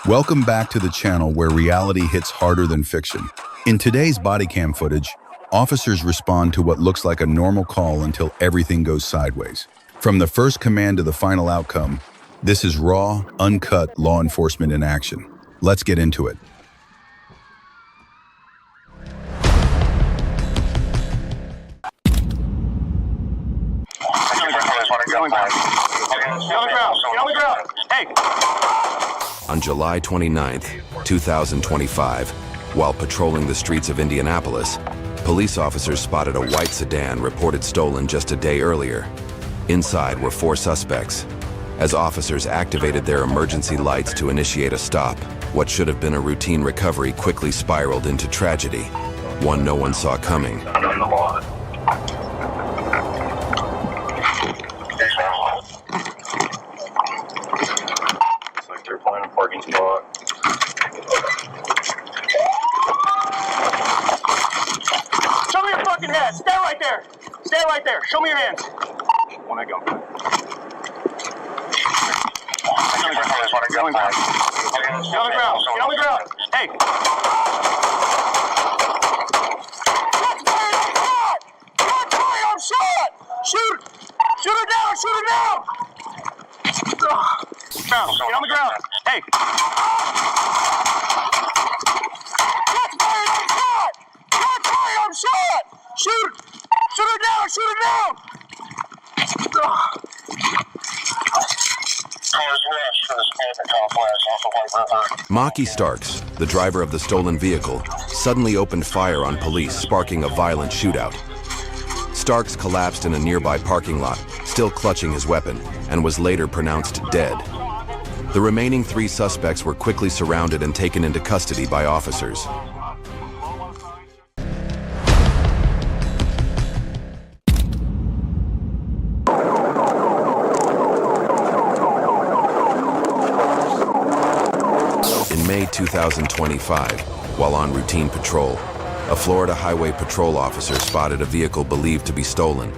Welcome back to the channel where reality hits harder than fiction. In today's body cam footage, officers respond to what looks like a normal call until everything goes sideways. From the first command to the final outcome, this is raw, uncut law enforcement in action. Let's get into it. On July 29th, 2025, while patrolling the streets of Indianapolis, police officers spotted a white sedan reported stolen just a day earlier. Inside were 4 suspects. As officers activated their emergency lights to initiate a stop, what should have been a routine recovery quickly spiraled into tragedy, one no one saw coming. They're pulling a parking spot. Show me your fucking head. Stay right there. Stay right there. Show me your hands. When I go. Get on the ground. Get on the ground. Get on the ground. Hey. I'm shot. Shoot. Shoot her down. Shoot her down. Get on the ground. Hey. I'm shot. Shoot. Shoot her down. Shoot her down. Maki Starks, the driver of the stolen vehicle, suddenly opened fire on police, sparking a violent shootout. Starks collapsed in a nearby parking lot, still clutching his weapon, and was later pronounced dead. The remaining 3 suspects were quickly surrounded and taken into custody by officers. In May 2025, while on routine patrol, a Florida Highway Patrol officer spotted a vehicle believed to be stolen.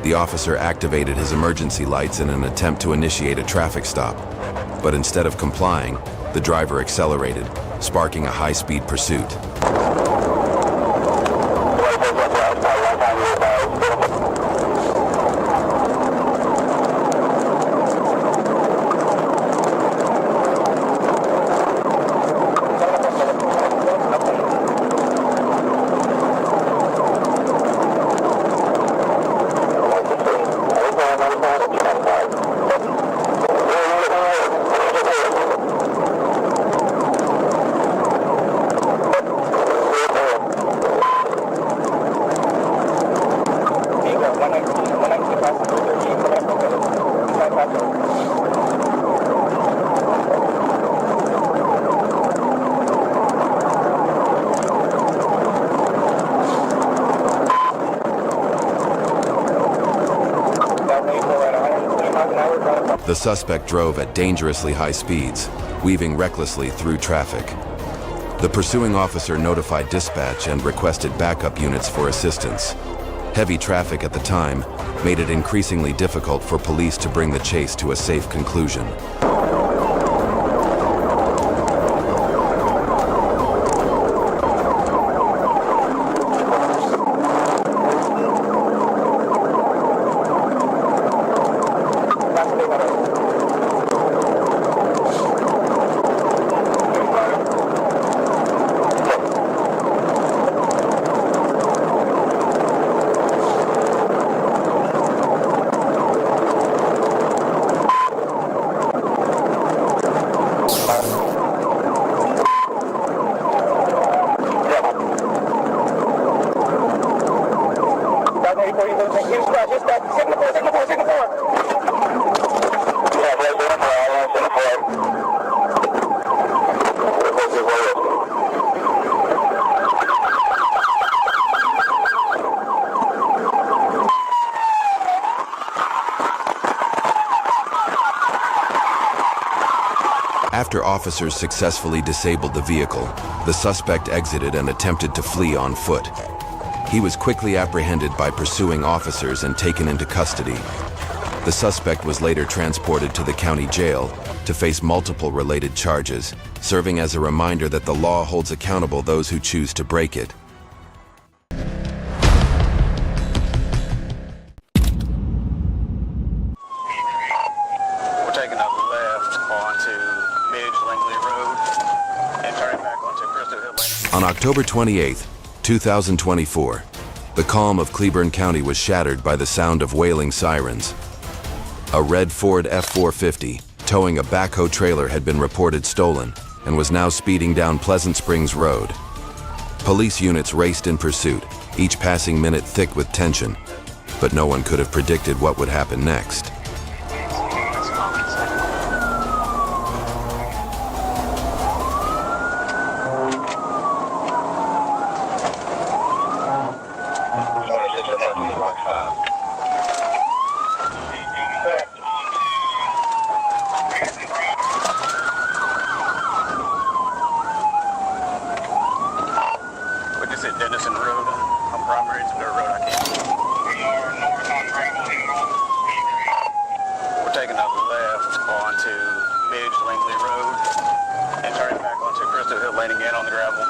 The officer activated his emergency lights in an attempt to initiate a traffic stop, but instead of complying, the driver accelerated, sparking a high-speed pursuit. The suspect drove at dangerously high speeds, weaving recklessly through traffic. The pursuing officer notified dispatch and requested backup units for assistance. Heavy traffic at the time made it increasingly difficult for police to bring the chase to a safe conclusion. After officers successfully disabled the vehicle, the suspect exited and attempted to flee on foot. He was quickly apprehended by pursuing officers and taken into custody. The suspect was later transported to the county jail to face multiple related charges, serving as a reminder that the law holds accountable those who choose to break it. We're taking a left onto Midge Langley Road and turning back onto Crystal Hill Lane. On October 28, 2024, the calm of Cleburne County was shattered by the sound of wailing sirens. A red Ford F-450 towing a backhoe trailer had been reported stolen and was now speeding down Pleasant Springs Road. Police units raced in pursuit, each passing minute thick with tension, but no one could have predicted what would happen next. Dennison Road on Primary, it's a dirt road. I can't. We're taking a left onto Midge Langley Road and turning back onto Crystal Hill Lane again on the gravel.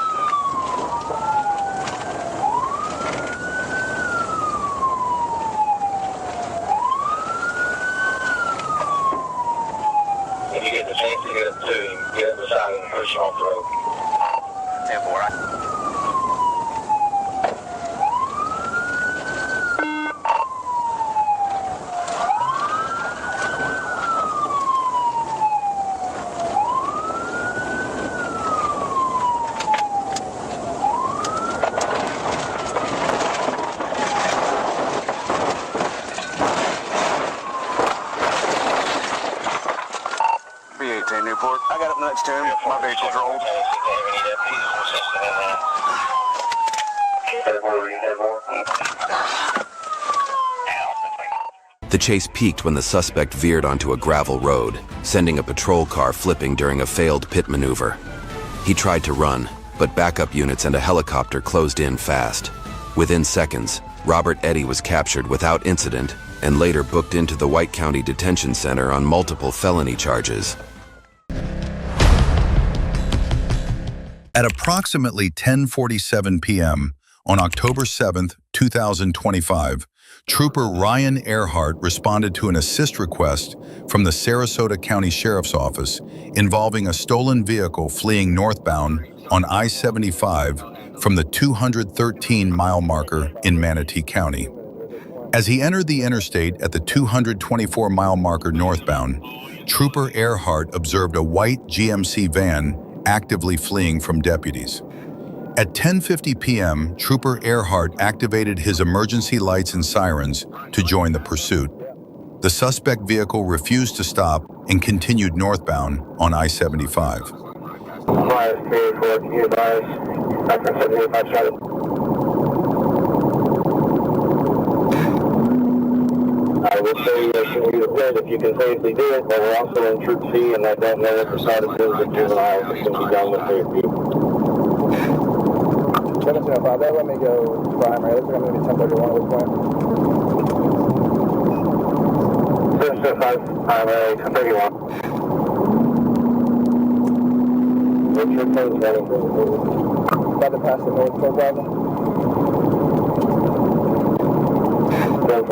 If you get the chance to get up to him, get up beside him and push him off the road. 10-4. B-18 Newport. I got up next to him. My vehicle's rolled. The chase peaked when the suspect veered onto a gravel road, sending a patrol car flipping during a failed pit maneuver. He tried to run, but backup units and a helicopter closed in fast. Within seconds, Robert Eddy was captured without incident and later booked into the White County Detention Center on multiple felony charges. At approximately 10:47 p.m. on October 7, 2025, Trooper Ryan Earhart responded to an assist request from the Sarasota County Sheriff's Office involving a stolen vehicle fleeing northbound on I-75 from the 213-mile marker in Manatee County. As he entered the interstate at the 224-mile marker northbound, Trooper Earhart observed a white GMC van actively fleeing from deputies. At 10:50 p.m., Trooper Earhart activated his emergency lights and sirens to join the pursuit. The suspect vehicle refused to stop and continued northbound on I-75. Can you advise? I will say if you can safely do it, but we're also in Troop C, and I don't know what the status is of juveniles that can be done with safety. 1705, that let me go primary. Looks like I'm going to be 1031 at this point. 1705, primary, 1031. What's your code, Danny? About to pass the North Pole Plaza. 10-4.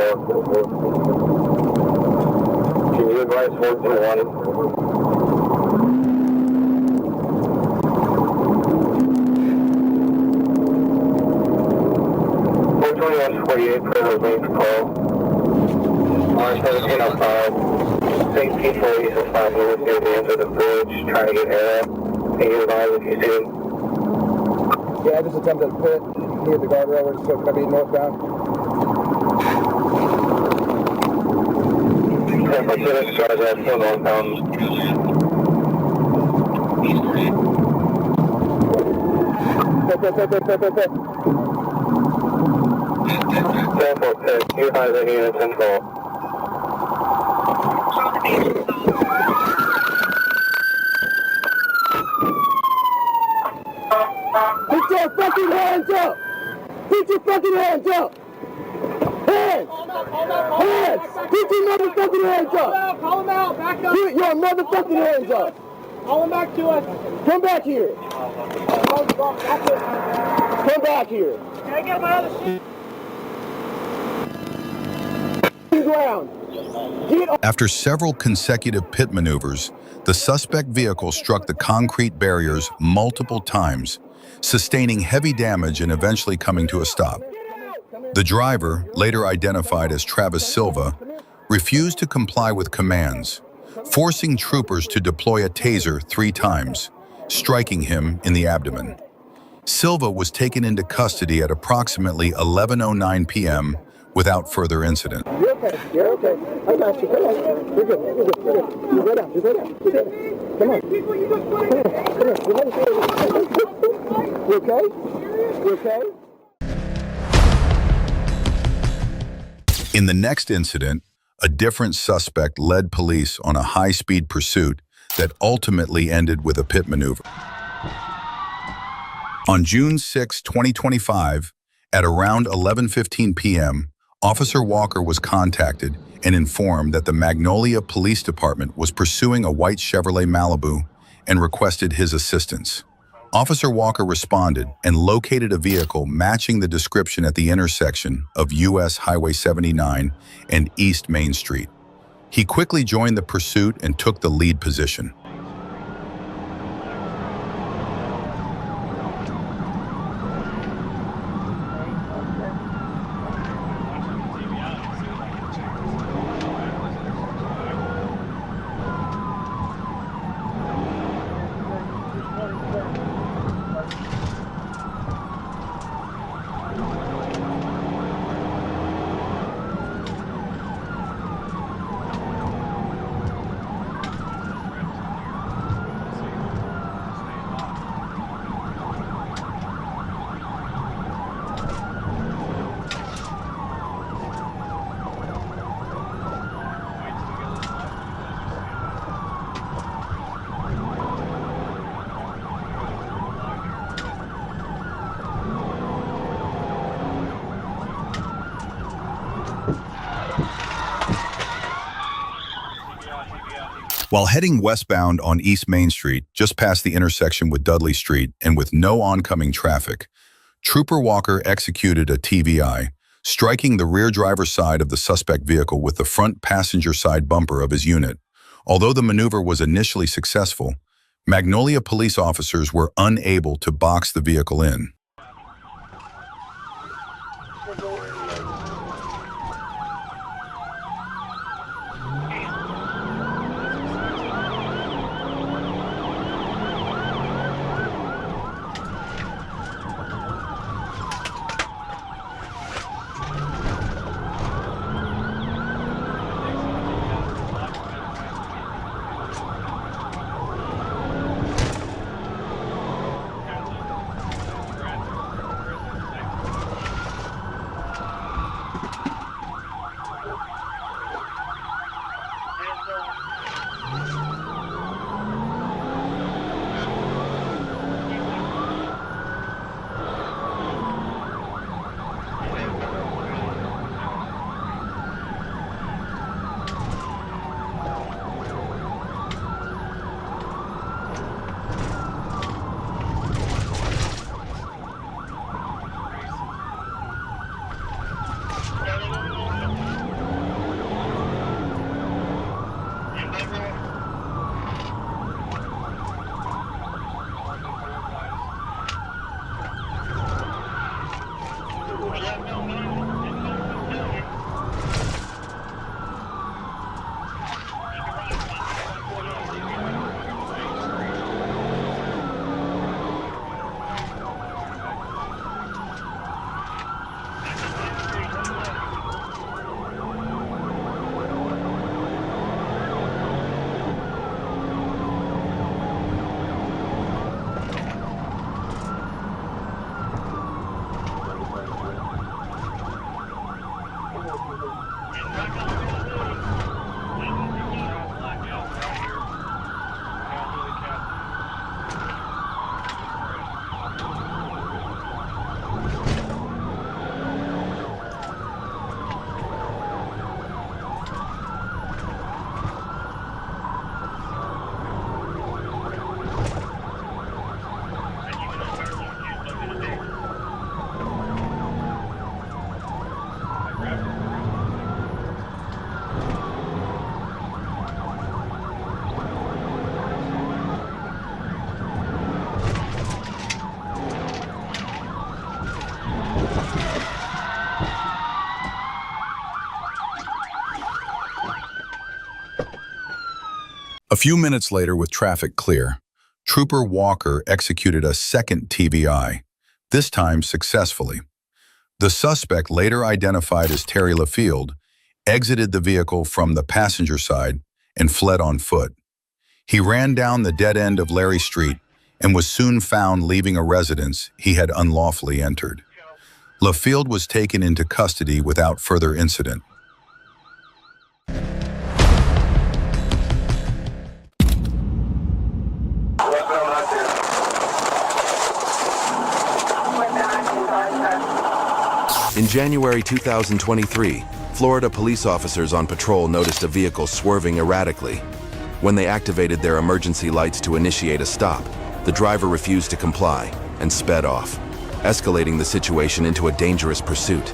Can you advise 14-1? Federal Lane Patrol. R1705. St. Pete Police is 5 minutes near the end of the bridge, trying to get air up. Can you advise if you see him? Yeah, I just attempted to pit. He hit the guardrail, which is going to be northbound. 10-4, charge that, still northbound. Pit. 10-4, pit. You advise any units in control. Put your fucking hands up! Put your fucking hands up! Hands! Hands! Put your motherfucking hands up! Call him out, back up. Put your motherfucking hands up! Call him back to us. Come back here! Come back here! Can I get my other shit? Ground. Get on. After several consecutive pit maneuvers, the suspect vehicle struck the concrete barriers multiple times, sustaining heavy damage and eventually coming to a stop. The driver, later identified as Travis Silva, refused to comply with commands, forcing troopers to deploy a taser 3 times, striking him in the abdomen. Silva was taken into custody at approximately 11:09 p.m. without further incident. You're okay. You're okay. I got you. Come on. You're good. You're good. You're good. You go down. You go down. You go down. Come on. Come on. You okay? You okay? In the next incident, a different suspect led police on a high-speed pursuit that ultimately ended with a pit maneuver. On June 6, 2025, at around 11:15 p.m., Officer Walker was contacted and informed that the Magnolia Police Department was pursuing a white Chevrolet Malibu and requested his assistance. Officer Walker responded and located a vehicle matching the description at the intersection of US Highway 79 and East Main Street. He quickly joined the pursuit and took the lead position. While heading westbound on East Main Street, just past the intersection with Dudley Street and with no oncoming traffic, Trooper Walker executed a TVI, striking the rear driver's side of the suspect vehicle with the front passenger side bumper of his unit. Although the maneuver was initially successful, Magnolia police officers were unable to box the vehicle in. A few minutes later, with traffic clear, Trooper Walker executed a second TBI, this time successfully. The suspect, later identified as Terry LaField, exited the vehicle from the passenger side and fled on foot. He ran down the dead end of Larry Street and was soon found leaving a residence he had unlawfully entered. LaField was taken into custody without further incident. In January 2023, Florida police officers on patrol noticed a vehicle swerving erratically. When they activated their emergency lights to initiate a stop, the driver refused to comply and sped off, escalating the situation into a dangerous pursuit.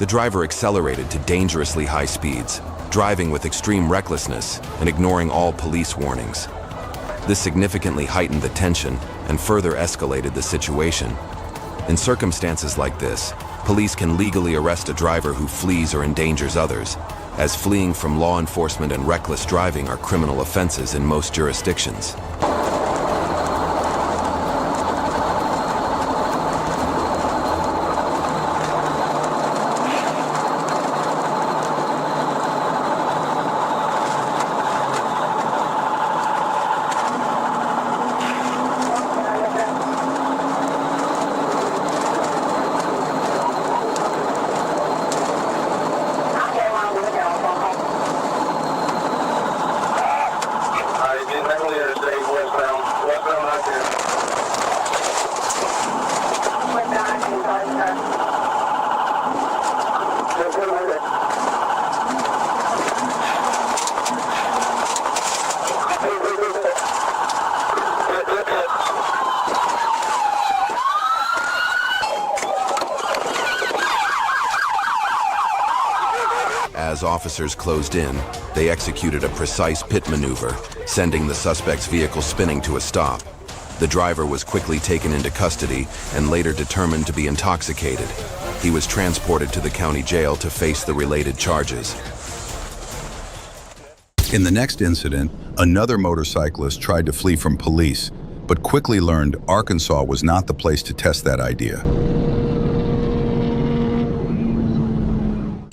The driver accelerated to dangerously high speeds, driving with extreme recklessness and ignoring all police warnings. This significantly heightened the tension and further escalated the situation. In circumstances like this, police can legally arrest a driver who flees or endangers others, as fleeing from law enforcement and reckless driving are criminal offenses in most jurisdictions. As officers closed in, they executed a precise pit maneuver, sending the suspect's vehicle spinning to a stop. The driver was quickly taken into custody and later determined to be intoxicated. He was transported to the county jail to face the related charges. In the next incident, another motorcyclist tried to flee from police, but quickly learned Arkansas was not the place to test that idea.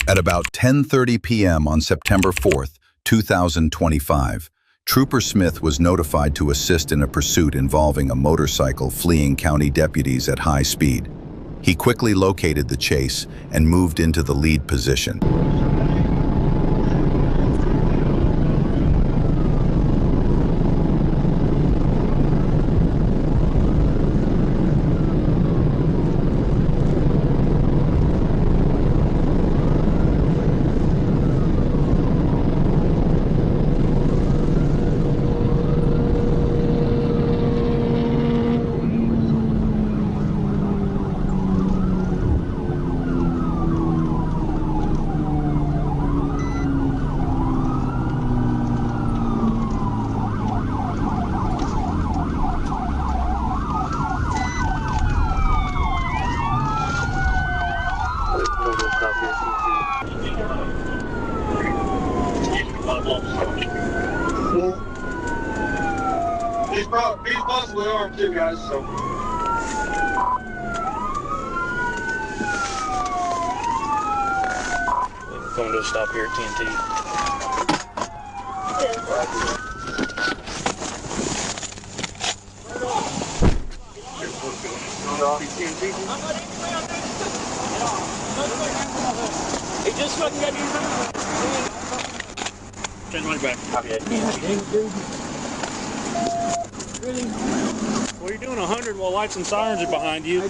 At about 10:30 p.m. on September 4th, 2025, Trooper Smith was notified to assist in a pursuit involving a motorcycle fleeing county deputies at high speed. He quickly located the chase and moved into the lead position. He's possibly armed too, guys, so. Going to a stop here at TNT. He just fucking got these. Change my back. Well, you're doing 100 while lights and sirens are behind you.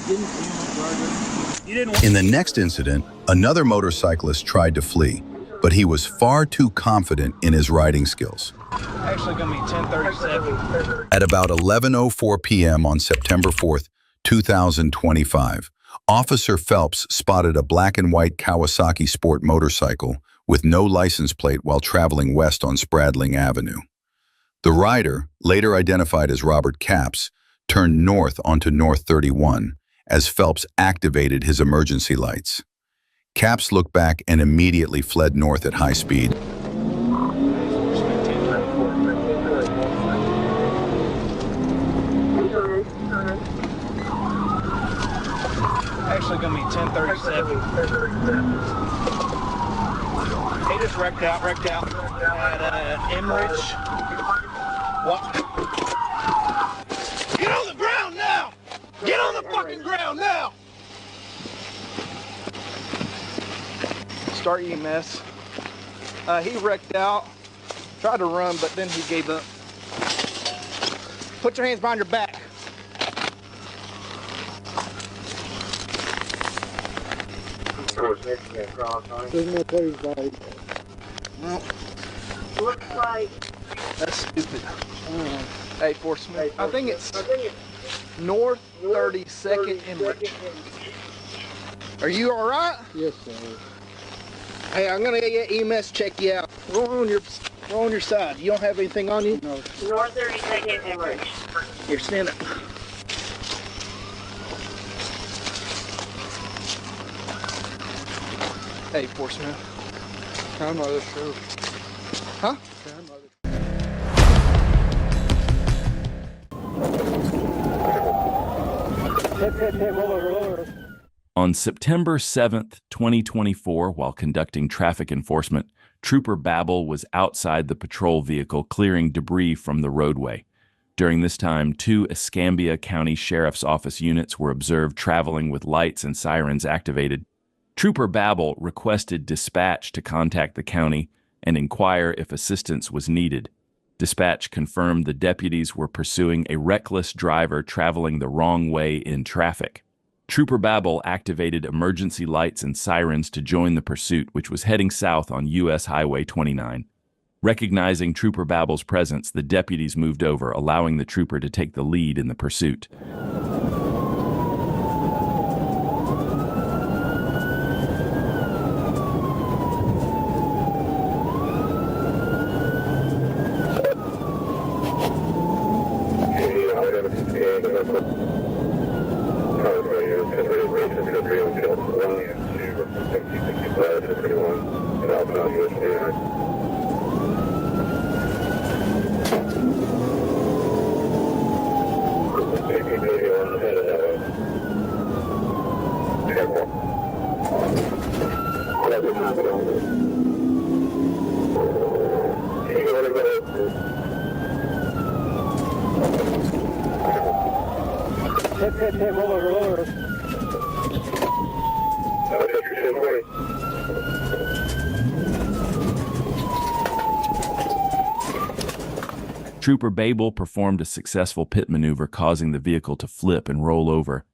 You didn't. In the next incident, another motorcyclist tried to flee, but he was far too confident in his riding skills. Actually gonna be 10:37. At about 11:04 p.m. on September 4th, 2025, Officer Phelps spotted a black and white Kawasaki Sport motorcycle with no license plate while traveling west on Spradling Avenue. The rider, later identified as Robert Capps, turned north onto North 31 as Phelps activated his emergency lights. Capps looked back and immediately fled north at high speed. Actually gonna be 10:37. He just wrecked out at Emmerich. What? Get on the ground now! Get on the fucking ground now! Start EMS. He wrecked out, tried to run, but then he gave up. Put your hands behind your back. There's no place by. No. Looks like That's stupid. Hey, Fort Smith. I think it's North 32nd Emmerich. Are you all right? Yes, sir. Hey, I'm gonna get EMS check you out. Roll on your side. You don't have anything on you? No. North 32nd Emmerich. Here, stand up. Hey, Fort Smith. I'm not sure. Huh? On September 7th, 2024, while conducting traffic enforcement, Trooper Babel was outside the patrol vehicle clearing debris from the roadway. During this time, 2 Escambia County Sheriff's Office units were observed traveling with lights and sirens activated. Trooper Babel requested dispatch to contact the county and inquire if assistance was needed. Dispatch confirmed the deputies were pursuing a reckless driver traveling the wrong way in traffic. Trooper Babel activated emergency lights and sirens to join the pursuit, which was heading south on U.S. Highway 29. Recognizing Trooper Babel's presence, the deputies moved over, allowing the trooper to take the lead in the pursuit. Trooper Babel performed a successful pit maneuver, causing the vehicle to flip and roll over.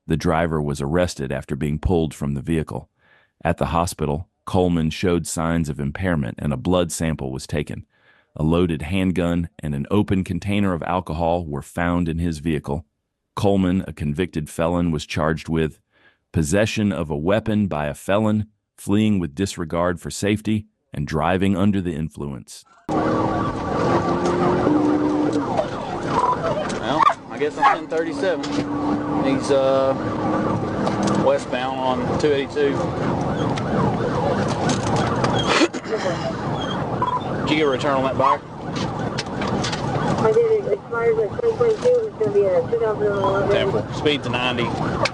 The driver was arrested after being pulled from the vehicle. At the hospital, Coleman showed signs of impairment and a blood sample was taken. A loaded handgun and an open container of alcohol were found in his vehicle. Coleman, a convicted felon, was charged with possession of a weapon by a felon, fleeing with disregard for safety, and driving under the influence. Well, I guess I'm 1037. He's westbound on 282. Did you get a return on that bike? I did. It expires at 2022. It's going to be a 2011. Temple. Speed to 90. Speed 90.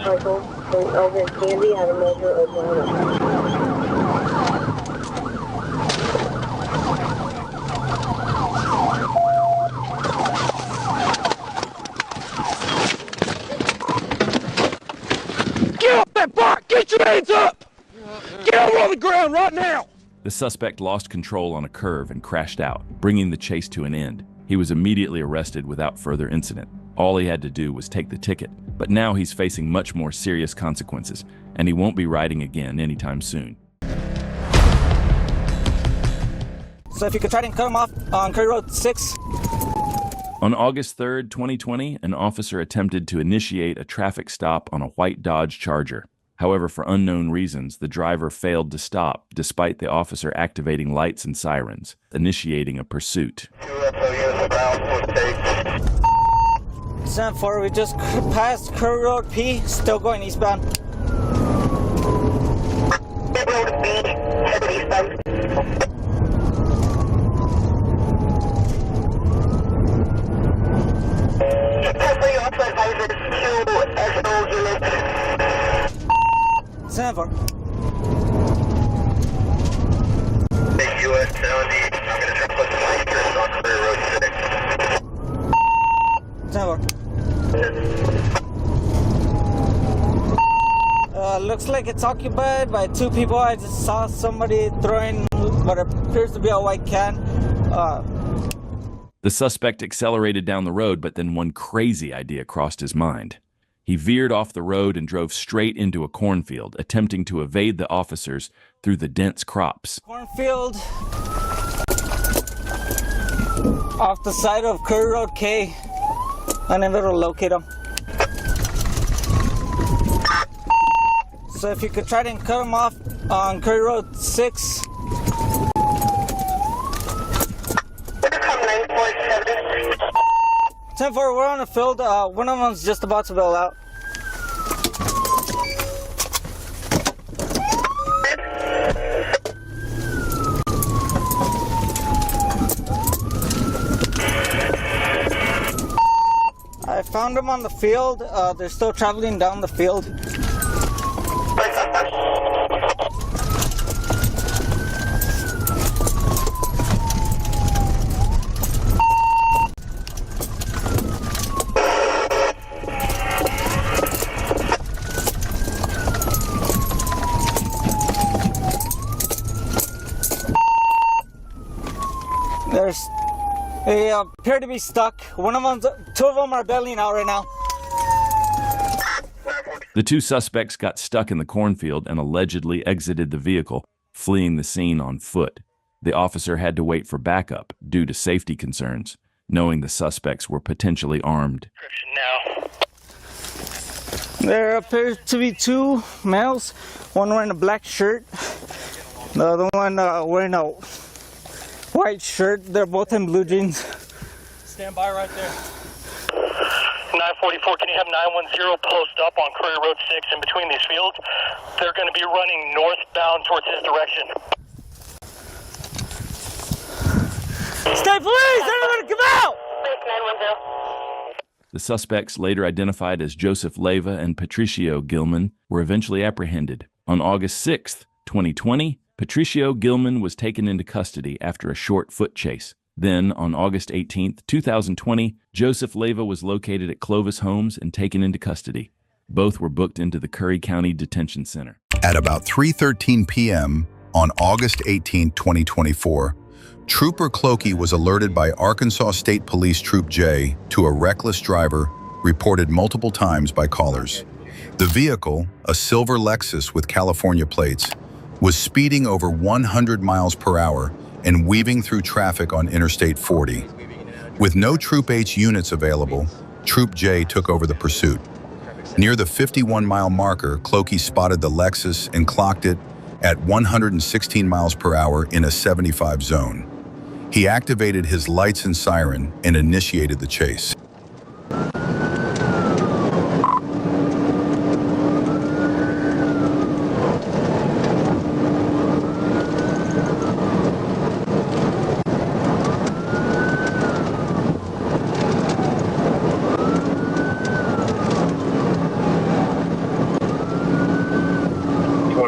motorcycle over in Candy at a measure of 100. Get off that bike! Get your hands up! Get over on the ground right now! The suspect lost control on a curve and crashed out, bringing the chase to an end. He was immediately arrested without further incident. All he had to do was take the ticket, but now he's facing much more serious consequences, and he won't be riding again anytime soon. So if you could try to cut him off on Curry Road 6. On August 3rd, 2020, an officer attempted to initiate a traffic stop on a white Dodge Charger. However, for unknown reasons, the driver failed to stop despite the officer activating lights and sirens, initiating a pursuit. 7-4, we just passed Curry Road P, still going eastbound. Road B, headed eastbound. Hopefully also advises to SO units. 7-4. US 70, I'm going to try to put some lights on Clear Road 6. 7-4. Looks like it's occupied by 2 people. I just saw somebody throwing what appears to be a white can. The suspect accelerated down the road, but then one crazy idea crossed his mind. He veered off the road and drove straight into a cornfield, attempting to evade the officers through the dense crops. Cornfield off the side of Curry Road K. Unable to locate him. So if you could try to cut him off on Curry Road 6. 10-4, we're on the field. One of them's just about to bail out. I found them on the field. They're still traveling down the field. They appear to be stuck. 2 of them are bailing out right now. The 2 suspects got stuck in the cornfield and allegedly exited the vehicle, fleeing the scene on foot. The officer had to wait for backup due to safety concerns, knowing the suspects were potentially armed. There appears to be 2 males, one wearing a black shirt, the other one wearing a white shirt. They're both in blue jeans. Stand by right there. 944, can you have 910 post up on Curry Road 6 in between these fields? They're going to be running northbound towards his direction. State police! Everyone come out! 910. The suspects, later identified as Joseph Leyva and Patricio Gilman, were eventually apprehended. On August 6th, 2020, Patricio Gilman was taken into custody after a short foot chase. Then, on August 18th, 2020, Joseph Leyva was located at Clovis Homes and taken into custody. Both were booked into the Curry County Detention Center. At about 3:13 p.m. on August 18, 2024, Trooper Clokey was alerted by Arkansas State Police Troop J to a reckless driver reported multiple times by callers. The vehicle, a silver Lexus with California plates, was speeding over 100 miles per hour and weaving through traffic on Interstate 40. With no Troop H units available, Troop J took over the pursuit. Near the 51-mile marker, Clokey spotted the Lexus and clocked it at 116 miles per hour in a 75 zone. He activated his lights and siren and initiated the chase.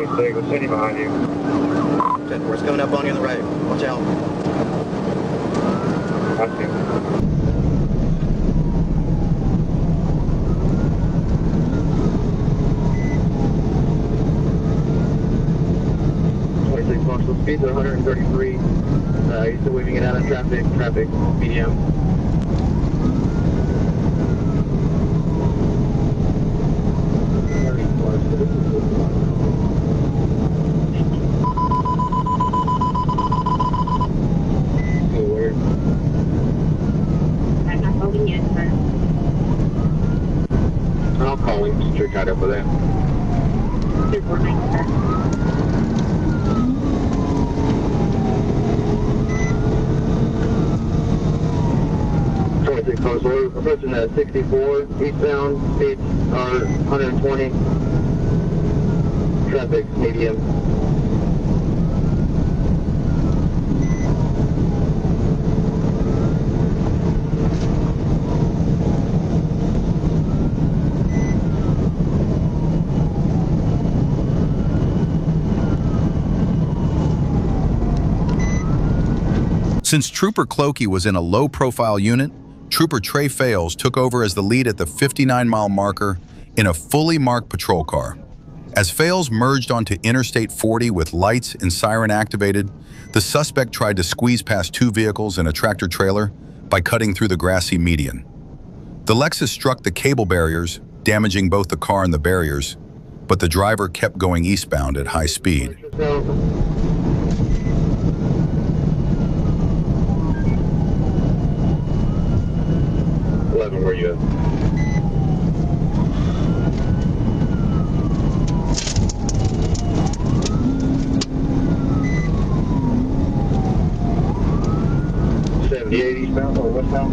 26, I'm sitting behind you. 10-4's coming up on you on the right. Watch out. I see. Marshall speeds are 133. He's still waving it out of traffic, medium. Weird. I'm not holding yet, sir. I'll call him, just check out over there. 249, sir. 26 we're approaching the 64 eastbound, speeds are 120. Traffic medium. Since Trooper Clokey was in a low-profile unit, Trooper Trey Fales took over as the lead at the 59-mile marker in a fully marked patrol car. As Fales merged onto Interstate 40 with lights and siren activated, the suspect tried to squeeze past two vehicles and a tractor-trailer by cutting through the grassy median. The Lexus struck the cable barriers, damaging both the car and the barriers, but the driver kept going eastbound at high speed. 11, where you at? Eastbound or westbound?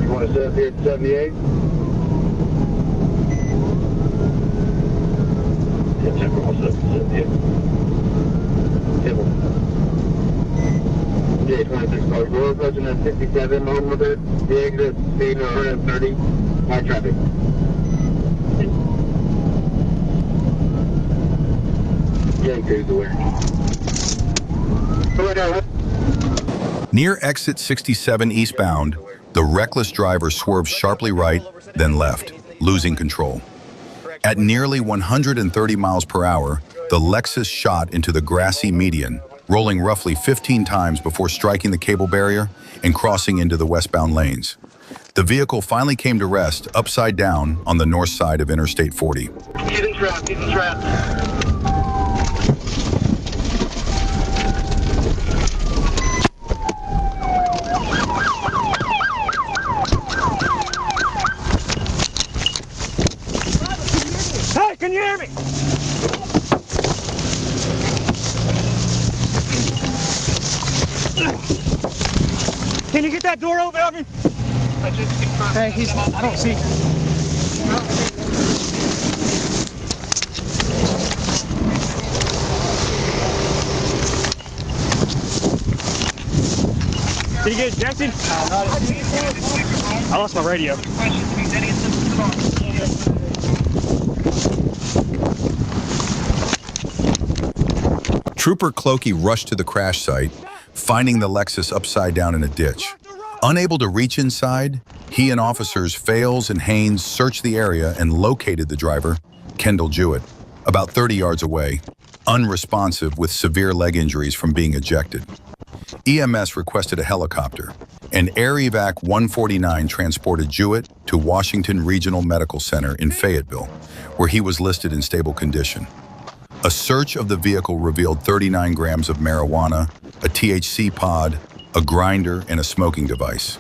You want to set up here at 78? Yeah, Temple, what's up? 78. Temple. Yeah, 26 cars. We're approaching at 67 on with it. The exit speed 130. High traffic. Near exit 67 eastbound, the reckless driver swerved sharply right, then left, losing control. At nearly 130 miles per hour, the Lexus shot into the grassy median, rolling roughly 15 times before striking the cable barrier and crossing into the westbound lanes. The vehicle finally came to rest upside down on the north side of Interstate 40. He's in trap, he's in trap. Hey, can you hear me? Can you get that door open, Elvin? Hey, I don't see. Did you get ejected? I lost my radio. Trooper Clokey rushed to the crash site, finding the Lexus upside down in a ditch. Unable to reach inside, he and officers Fales and Haynes searched the area and located the driver, Kendall Jewett, about 30 yards away, unresponsive with severe leg injuries from being ejected. EMS requested a helicopter, and Air Evac 149 transported Jewett to Washington Regional Medical Center in Fayetteville, where he was listed in stable condition. A search of the vehicle revealed 39 grams of marijuana, a THC pod, a grinder, and a smoking device.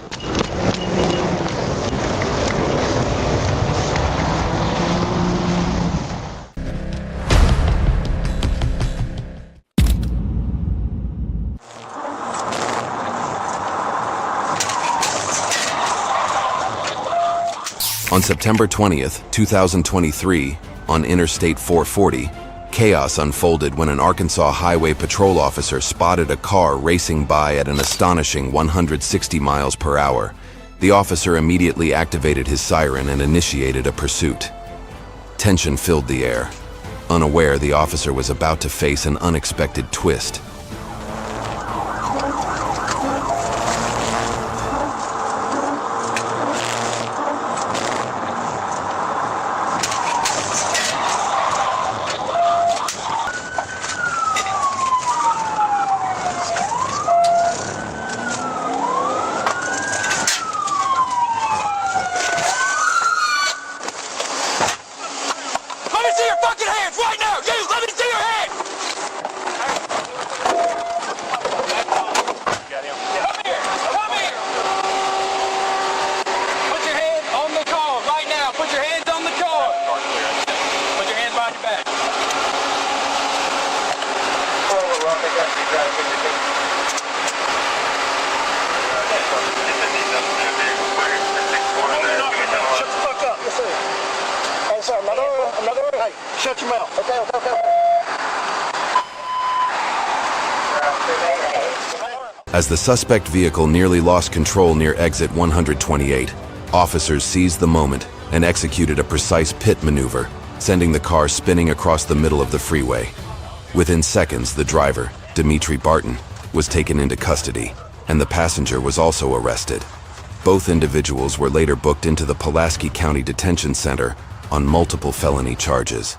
On September 20th, 2023, on Interstate 440, chaos unfolded when an Arkansas Highway Patrol officer spotted a car racing by at an astonishing 160 miles per hour. The officer immediately activated his siren and initiated a pursuit. Tension filled the air. Unaware, the officer was about to face an unexpected twist. Shut your mouth. Okay. As the suspect vehicle nearly lost control near exit 128, officers seized the moment and executed a precise pit maneuver, sending the car spinning across the middle of the freeway. Within seconds, the driver, Dimitri Barton, was taken into custody, and the passenger was also arrested. Both individuals were later booked into the Pulaski County Detention Center on multiple felony charges.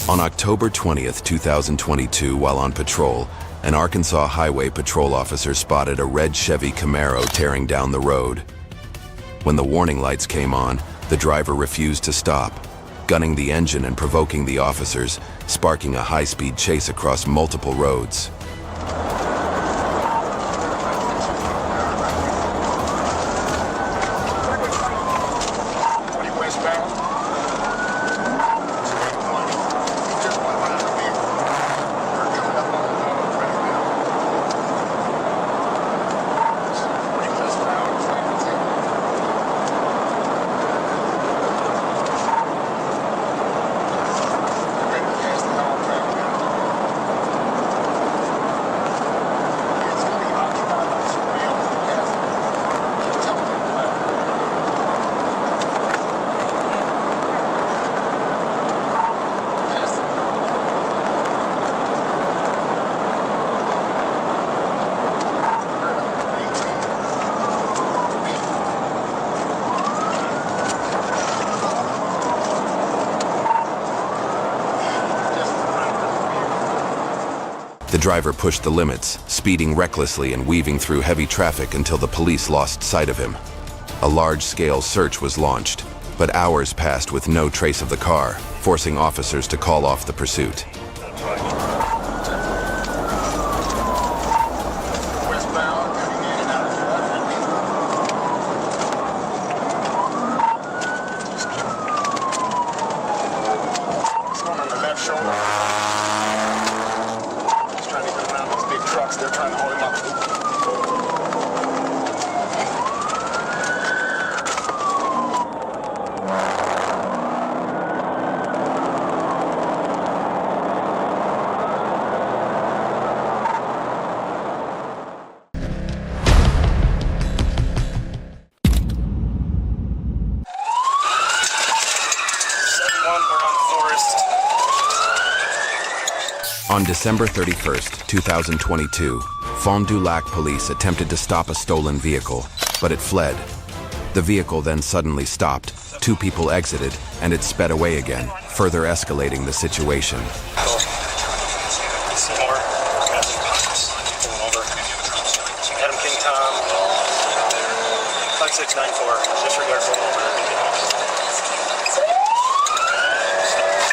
On October 20th, 2022, while on patrol, an Arkansas Highway Patrol officer spotted a red Chevy Camaro tearing down the road. When the warning lights came on, the driver refused to stop, gunning the engine and provoking the officers, sparking a high-speed chase across multiple roads. The driver pushed the limits, speeding recklessly and weaving through heavy traffic until the police lost sight of him. A large-scale search was launched, but hours passed with no trace of the car, forcing officers to call off the pursuit. On December 31st, 2022, Fond du Lac police attempted to stop a stolen vehicle, but it fled. The vehicle then suddenly stopped, 2 people exited, and it sped away again, further escalating the situation. Adam King Tom, 5694, disregard for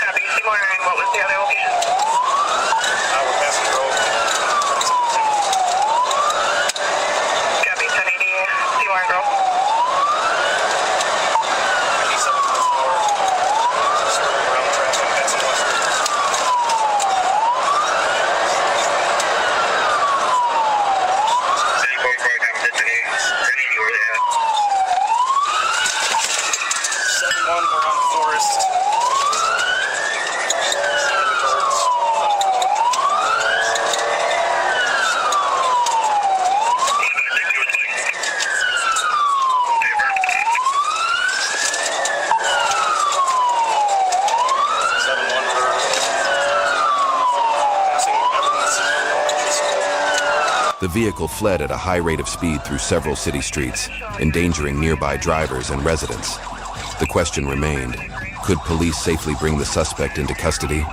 Copy, Seymour 9, what was the other location? we're passing the road. Copy, 1080, Seymour Grove. 97 miles an hour, circling around traffic, passing west. City 44, competition, Trinity, where they at? 71, we're on Forest. The vehicle fled at a high rate of speed through several city streets, endangering nearby drivers and residents. The question remained, could police safely bring the suspect into custody?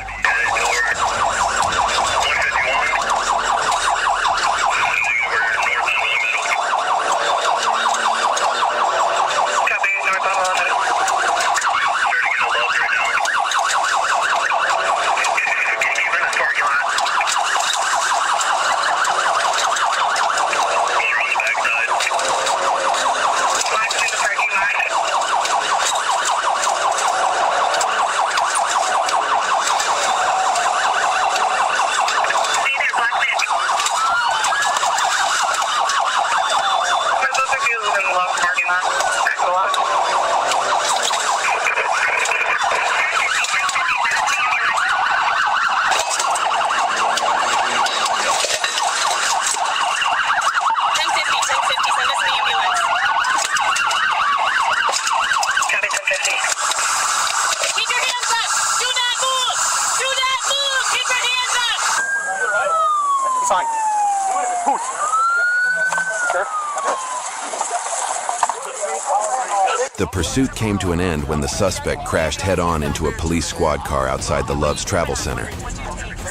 The pursuit came to an end when the suspect crashed head-on into a police squad car outside the Love's Travel Center.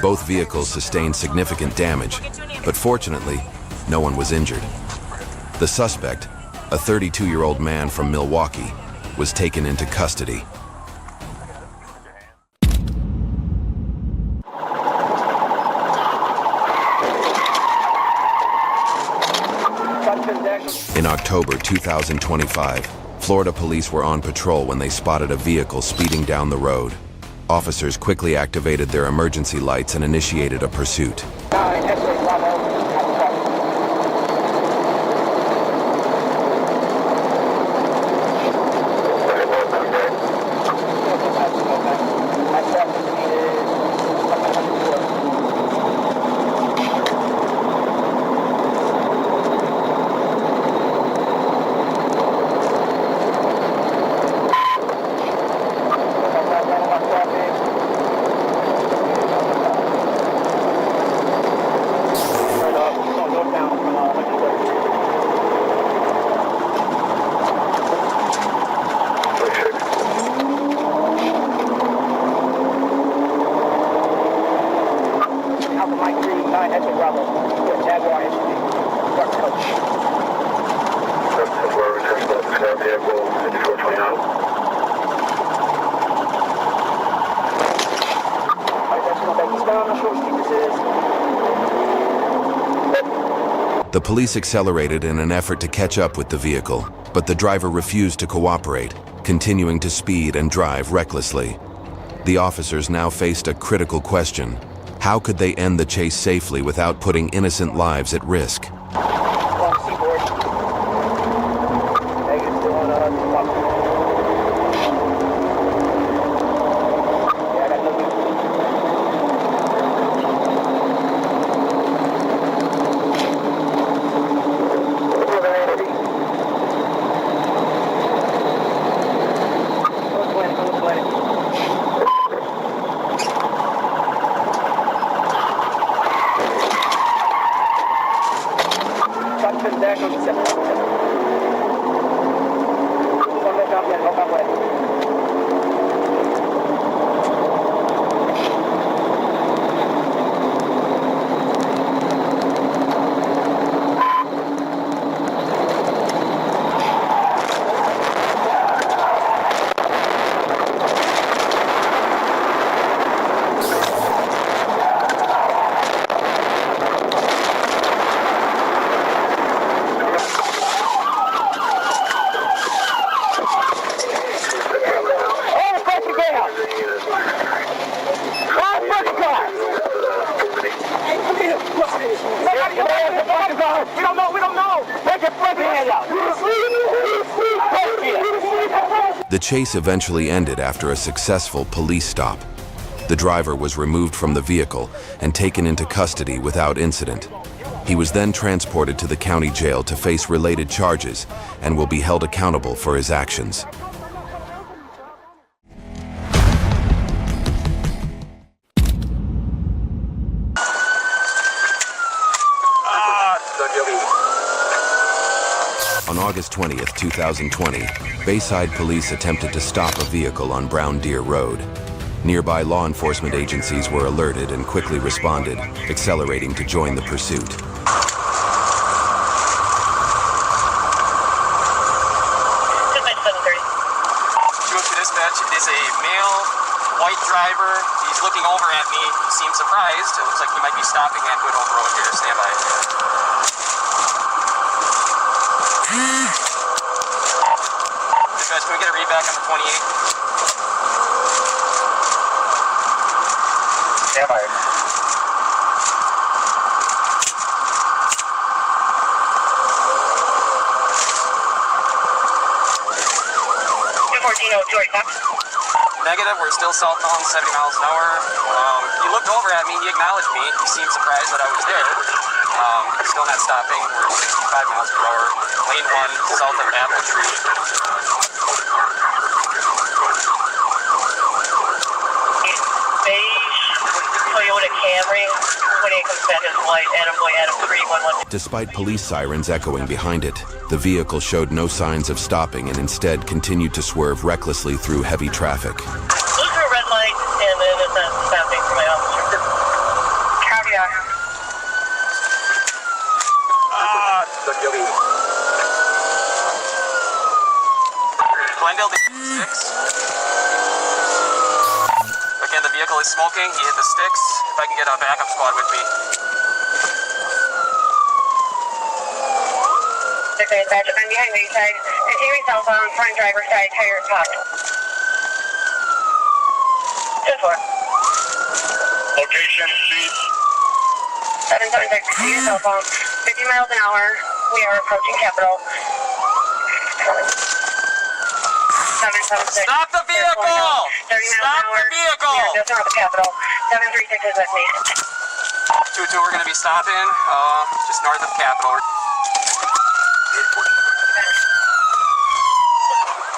Both vehicles sustained significant damage, but fortunately, no one was injured. The suspect, a 32-year-old man from Milwaukee, was taken into custody. In October 2025, Florida police were on patrol when they spotted a vehicle speeding down the road. Officers quickly activated their emergency lights and initiated a pursuit. The police accelerated in an effort to catch up with the vehicle, but the driver refused to cooperate, continuing to speed and drive recklessly. The officers now faced a critical question. How could they end the chase safely without putting innocent lives at risk? The chase eventually ended after a successful police stop. The driver was removed from the vehicle and taken into custody without incident. He was then transported to the county jail to face related charges and will be held accountable for his actions. August 20th, 2020, Bayside police attempted to stop a vehicle on Brown Deer Road. Nearby law enforcement agencies were alerted and quickly responded, accelerating to join the pursuit. Dispatch, it is a male, white driver. He's looking over at me. He seems surprised. It looks like he might be stopping at Good Hope Road here. Stand by. Dispatch, can we get a read back on the 28? Stand by. 1402, Negative, we're still southbound 70 miles an hour. He looked over at me, he acknowledged me. He seemed surprised that I was there. Still not stopping, we're 65 miles per hour. Lane 1, south of Apple Tree. Beige Toyota Camry. When it comes back as white, Adam 311. Despite police sirens echoing behind it, the vehicle showed no signs of stopping and instead continued to swerve recklessly through heavy traffic. Blue through red light, and then it's not stopping for my officer. Copy that. Glendale 6. Again, the vehicle is smoking. He hit the sticks. If I can get a backup squad with me. Dispatch, I'm behind Bayside. Continuing southbound, front driver's side, tire popped. 10-4. Location, please. 776, continuing southbound, 50 miles an hour. We are approaching Capitol. 776. Stop the vehicle! 30 miles Stop an hour. the vehicle! We are just north of Capitol. 736 is with me. 2-2, we're going to be stopping just north of Capitol.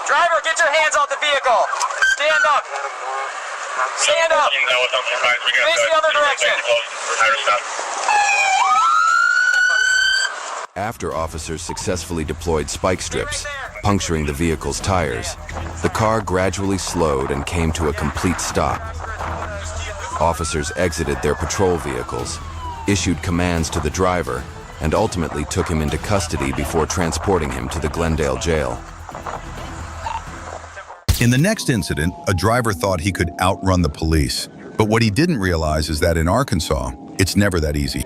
Driver, get your hands off the vehicle. Stand up. Stand up. Face the other direction. After officers successfully deployed spike strips, puncturing the vehicle's tires, the car gradually slowed and came to a complete stop. Officers exited their patrol vehicles, issued commands to the driver, and ultimately took him into custody before transporting him to the Glendale jail. In the next incident, a driver thought he could outrun the police. But what he didn't realize is that in Arkansas, it's never that easy.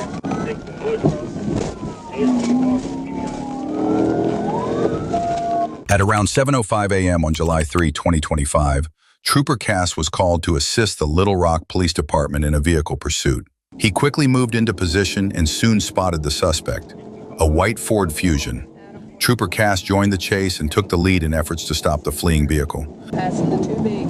At around 7:05 a.m. on July 3, 2025, Trooper Cass was called to assist the Little Rock Police Department in a vehicle pursuit. He quickly moved into position and soon spotted the suspect, a white Ford Fusion. Trooper Cass joined the chase and took the lead in efforts to stop the fleeing vehicle. Passing the 2B.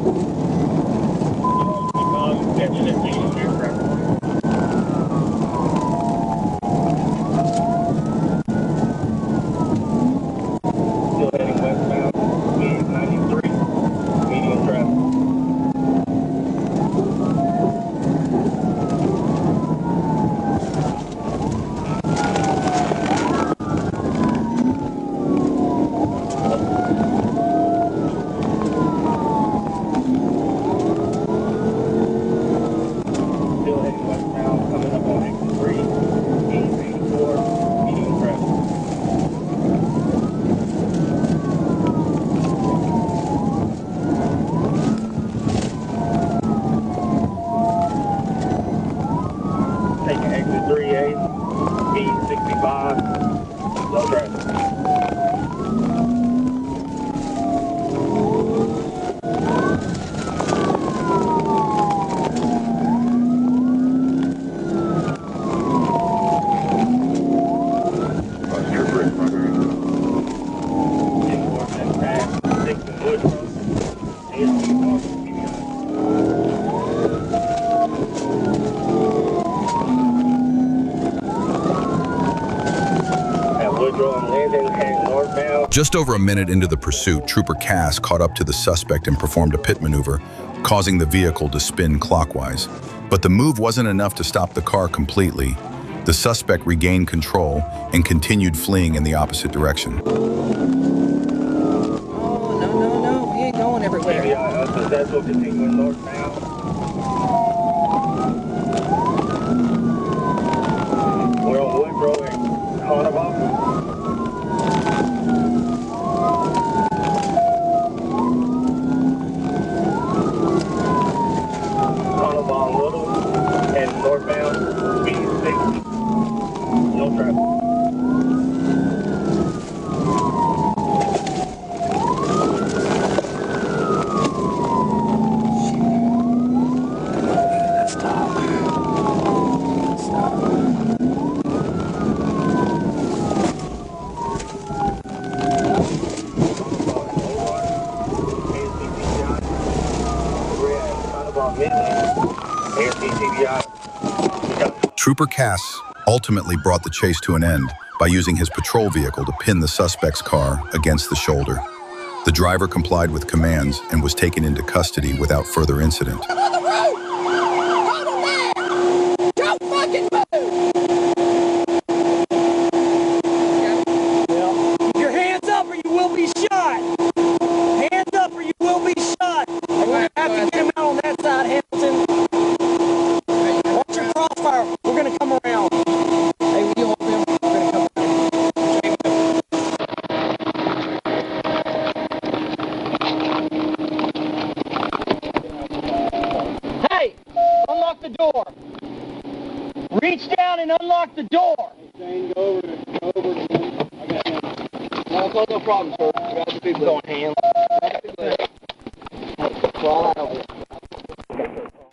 Just over a minute into the pursuit, Trooper Cass caught up to the suspect and performed a pit maneuver, causing the vehicle to spin clockwise. But the move wasn't enough to stop the car completely. The suspect regained control and continued fleeing in the opposite direction. Oh, no. He ain't going everywhere. That's what continuing northbound. We're on Woodrow and Carnival. Carnival Little and northbound, speed 60. No traffic. Trooper Cass ultimately brought the chase to an end by using his patrol vehicle to pin the suspect's car against the shoulder. The driver complied with commands and was taken into custody without further incident. Don't fucking move! Keep your hands up or you will be shot! Hands up or you will be shot! We're gonna have to get him out on that side, Hamilton. Watch your crossfire. We're gonna come around. Hey, will you hold him? We're gonna come around. Hey! Unlock the door! Reach down and unlock the door! Go over. No problem, sir. Got the people going hands.